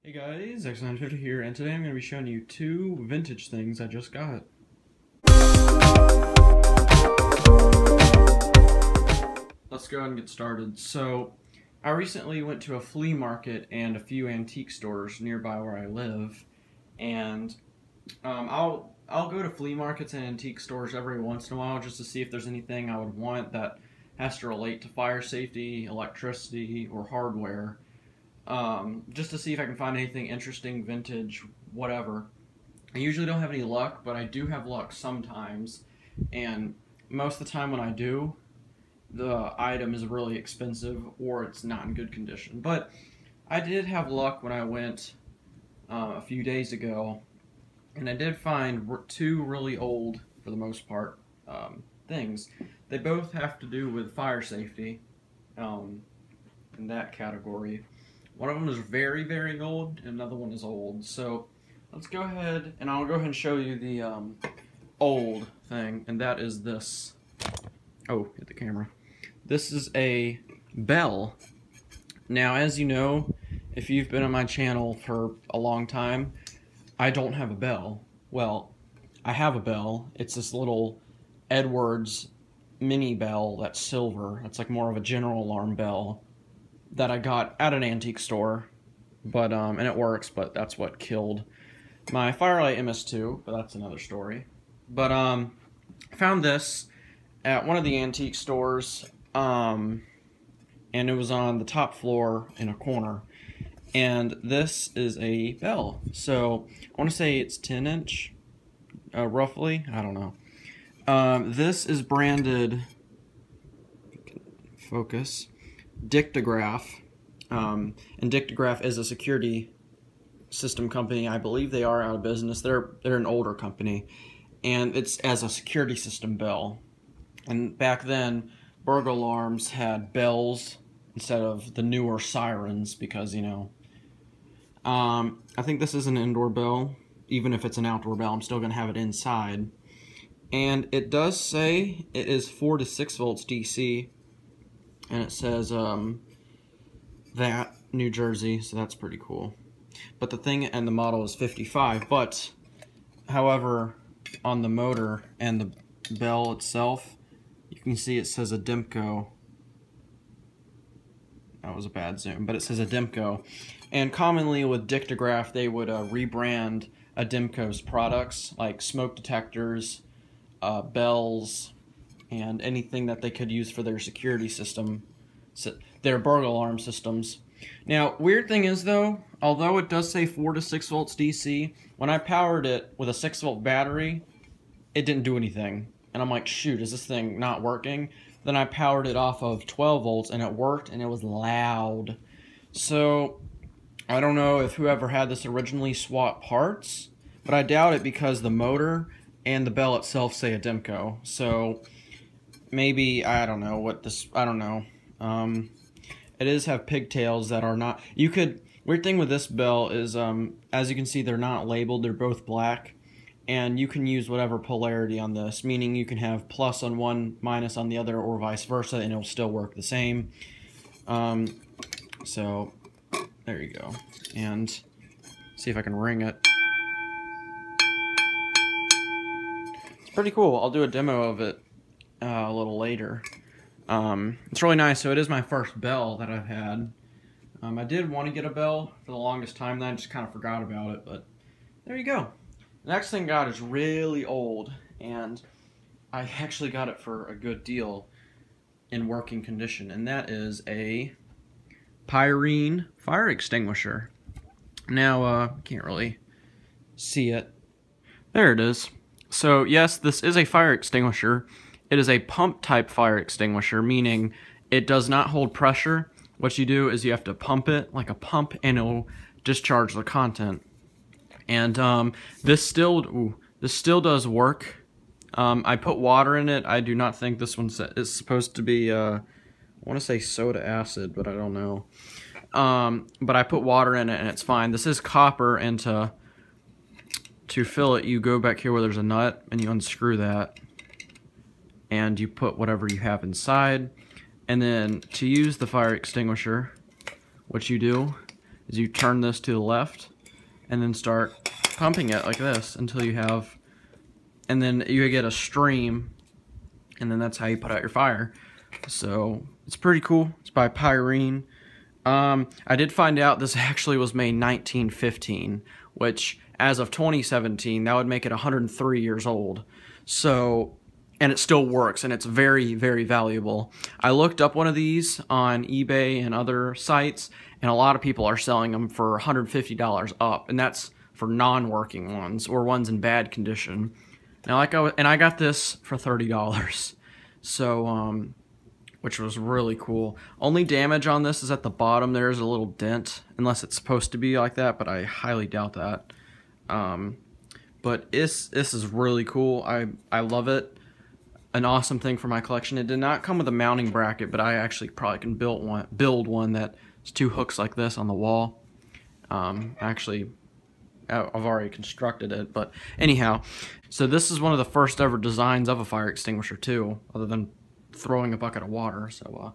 Hey guys, ExitSign250 here, and today I'm going to be showing you two vintage things I just got. Let's go ahead and get started. So, I recently went to a flea market and a few antique stores nearby where I live, and I'll go to flea markets and antique stores every once in a while just to see if there's anything I would want that has to relate to fire safety, electricity, or hardware. Just to see if I can find anything interesting, vintage, whatever. I usually don't have any luck, but I do have luck sometimes, and most of the time when I do, the item is really expensive or it's not in good condition. But I did have luck when I went a few days ago, and I did find two really old, for the most part, things. They both have to do with fire safety, in that category. One of them is very, very old, and another one is old. So let's go ahead, and I'll go ahead and show you the old thing, and that is this. Oh, hit the camera. This is a bell. Now, as you know, if you've been on my channel for a long time, I don't have a bell. Well, I have a bell. It's this little Edwards mini bell that's silver. It's like more of a general alarm bell that I got at an antique store, but and it works, but that's what killed my Firelight MS2, but that's another story. But I found this at one of the antique stores, and it was on the top floor in a corner, and this is a bell. So I want to say it's 10-inch, roughly. I don't know. This is branded, focus, Dictograph, and Dictograph is a security system company. I believe they are out of business. They're an older company, and it's as a security system bell. And back then, burglar alarms had bells instead of the newer sirens because, you know, I think this is an indoor bell. Even if it's an outdoor bell, I'm still going to have it inside. And it does say it is 4 to 6 volts DC. And it says that New Jersey, so that's pretty cool. But the thing and the model is 55. But however, on the motor and the bell itself, you can see it says Adimco. That was a bad zoom, but it says Adimco. And commonly with Dictograph, they would rebrand Adimco's products like smoke detectors, bells, and anything that they could use for their security system, their burglar alarm systems. Now, weird thing is though, although it does say 4 to 6 volts DC, when I powered it with a 6-volt battery, it didn't do anything. And I'm like, shoot, is this thing not working? Then I powered it off of 12 volts and it worked, and it was loud. So, I don't know if whoever had this originally swapped parts, but I doubt it because the motor and the bell itself say Adimco. So maybe, I don't know what this, I don't know. It is have pigtails that are not, you could, weird thing with this bell is, as you can see, they're not labeled, they're both black, and you can use whatever polarity on this, meaning you can have plus on one, minus on the other, or vice versa, and it'll still work the same. So, there you go. And, see if I can ring it. It's pretty cool. I'll do a demo of it a little later. It's really nice. So it is my first bell that I've had. I did want to get a bell for the longest time, then I just kind of forgot about it, but there you go. The next thing I got is really old, and I actually got it for a good deal in working condition, and that is a Pyrene fire extinguisher. Now, can't really see it. There it is. So yes, this is a fire extinguisher. It is a pump type fire extinguisher, meaning it does not hold pressure. What you do is you have to pump it like a pump, and it'll discharge the content. And this still does work. I put water in it. I do not think this one is supposed to be, I want to say soda acid, but I don't know. But I put water in it and it's fine. This is copper, and to fill it, you go back here where there's a nut and you unscrew that, and you put whatever you have inside. And then to use the fire extinguisher, what you do is you turn this to the left and then start pumping it like this until you have, and then you get a stream, and then that's how you put out your fire. So it's pretty cool. It's by Pyrene. I did find out this actually was made 1915, which as of 2017, that would make it 103 years old. So, and it still works, and it's very, very valuable. I looked up one of these on eBay and other sites, and a lot of people are selling them for $150 up, and that's for non-working ones or ones in bad condition. Now, I got this for $30, so which was really cool. Only damage on this is at the bottom. There's a little dent, unless it's supposed to be like that, but I highly doubt that. But this is really cool. I love it. An awesome thing for my collection. It did not come with a mounting bracket, but I actually probably can build one that's 2 hooks like this on the wall. Actually, I've already constructed it, but anyhow. So this is one of the first ever designs of a fire extinguisher too, other than throwing a bucket of water. So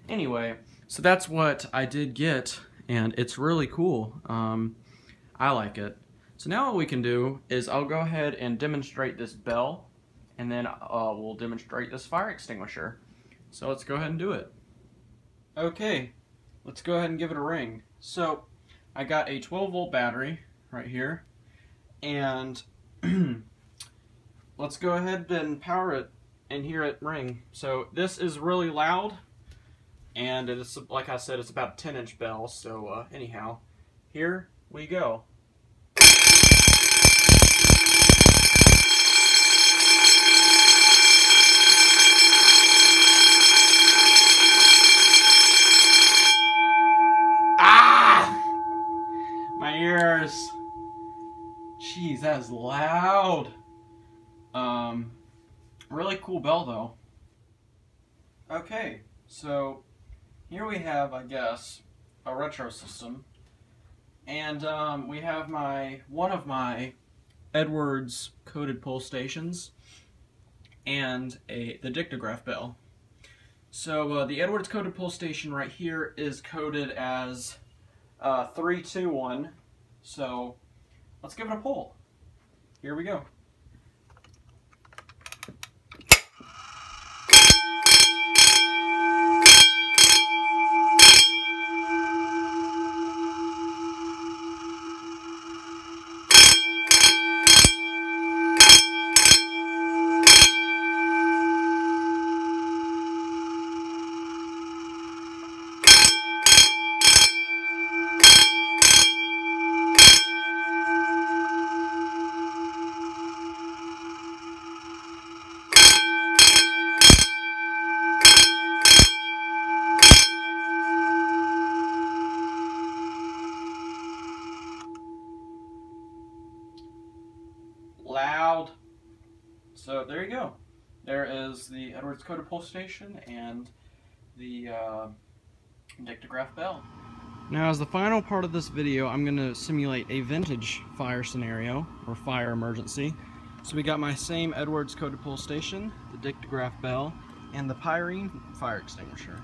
anyway, so that's what I did get, and it's really cool. I like it. So now what we can do is I'll go ahead and demonstrate this bell, and then we'll demonstrate this fire extinguisher. So let's go ahead and do it. Okay, let's go ahead and give it a ring. So I got a 12-volt battery right here, and let's go ahead and power it and hear it ring. So this is really loud, and it's, like I said, it's about a 10-inch bell. So anyhow, here we go. My ears. Jeez, that is loud. Really cool bell though. Okay, so here we have, I guess, a retro system, and we have one of my Edwards coded pull stations and the dictograph bell. So the Edwards coded pull station right here is coded as 321. So let's give it a pull. Here we go. Loud. So there you go. There is the Edwards coded pull station and the dictograph bell. Now, as the final part of this video, I'm going to simulate a vintage fire scenario or fire emergency. So we got my same Edwards coded pull station, the dictograph bell, and the Pyrene fire extinguisher.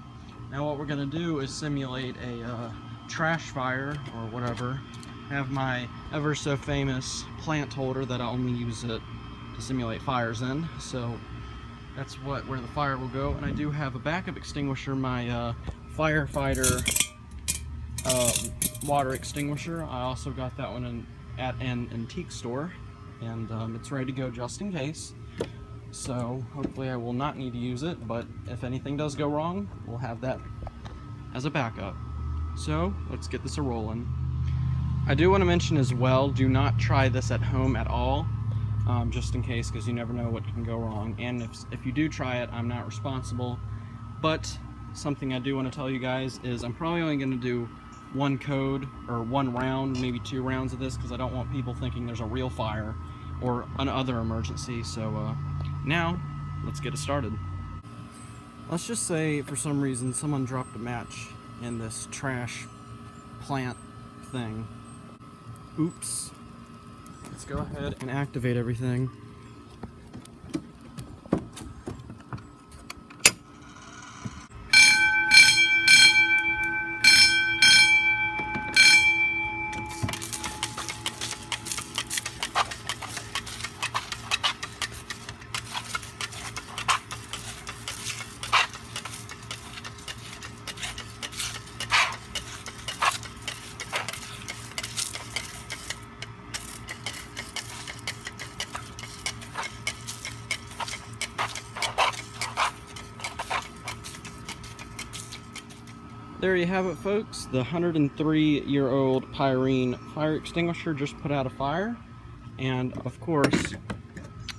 Now what we're going to do is simulate a trash fire or whatever. Have my ever so famous plant holder that I only use it to simulate fires in. So that's where the fire will go. And I do have a backup extinguisher, my firefighter water extinguisher. I also got that one at an antique store, and it's ready to go just in case. So hopefully I will not need to use it, but if anything does go wrong, we'll have that as a backup. So let's get this a-rolling. I do want to mention as well, do not try this at home at all, just in case, because you never know what can go wrong. And if you do try it, I'm not responsible. But something I do want to tell you guys is I'm probably only going to do one code or one round, maybe 2 rounds of this, because I don't want people thinking there's a real fire or another emergency. So now let's get it started. Let's just say for some reason someone dropped a match in this trash plant thing. Oops. Let's go ahead and activate everything. there you have it, folks. The 103-year-old Pyrene fire extinguisher just put out a fire. And of course,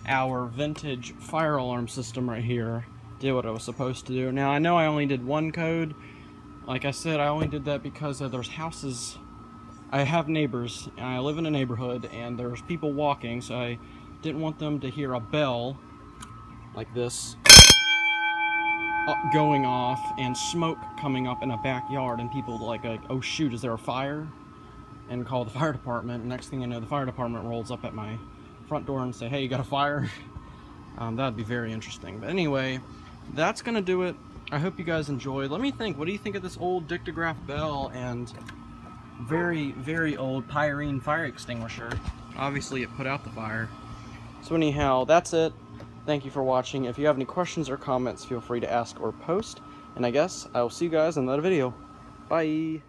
our vintage fire alarm system right here did what it was supposed to do. Now, I know I only did one code. Like I said, I only did that because there's houses. I have neighbors, and I live in a neighborhood, and there's people walking, so I didn't want them to hear a bell like this going off and smoke coming up in a backyard, and people like, oh shoot, is there a fire? And call the fire department. Next thing you know, the fire department rolls up at my front door and say, hey, you got a fire? That'd be very interesting. But anyway, that's gonna do it. I hope you guys enjoyed. Let me think, what do you think of this old dictograph bell and very, very old Pyrene fire extinguisher? Obviously it put out the fire. So anyhow, that's it. Thank you for watching. If you have any questions or comments, feel free to ask or post. And I guess I will see you guys in another video. Bye!